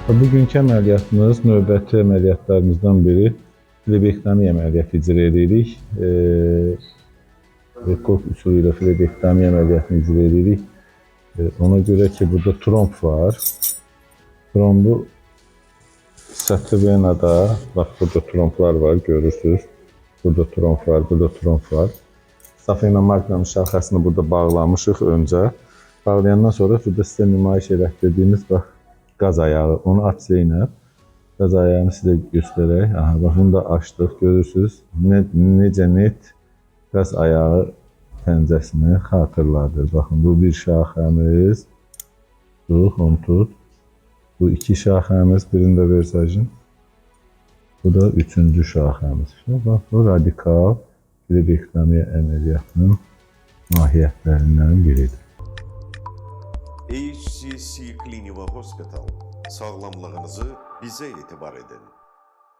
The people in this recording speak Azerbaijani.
Bugünkü əməliyyatımız növbəti əməliyyatlarımızdan biri flebektomiya əməliyyatı icra edirik. Rekord üsulu ilə flebektomiya əməliyyatını icra edirik. Ona görə ki, burada tromb var. Trombu səthi venada, bax burada tromblar var, görürsünüz. Burada tromb var, burada tromb var. Safena markanın şaxəsini burada bağlamışıq öncə. Bağlayandan sonra burada sizə nümayiş elətdirdiyimiz bax, qaz ayağı, onu açsa ilə qaz ayağını sizə göstərək. Aha, bax, bunu da açdıq, görürsünüz. Necə net qaz ayağı pəncəsini xatırladır. Baxın, bu bir şaxəmiz. Tut, onu tut. Bu iki şaxəmiz, birində versajın. Bu da üçüncü şaxəmiz. Bax, bu radikal flebektomiya əməliyyatının mahiyyətlərindən biridir. HCC Clinical Hospital. Sağlamlığınızı bizə etibar edin.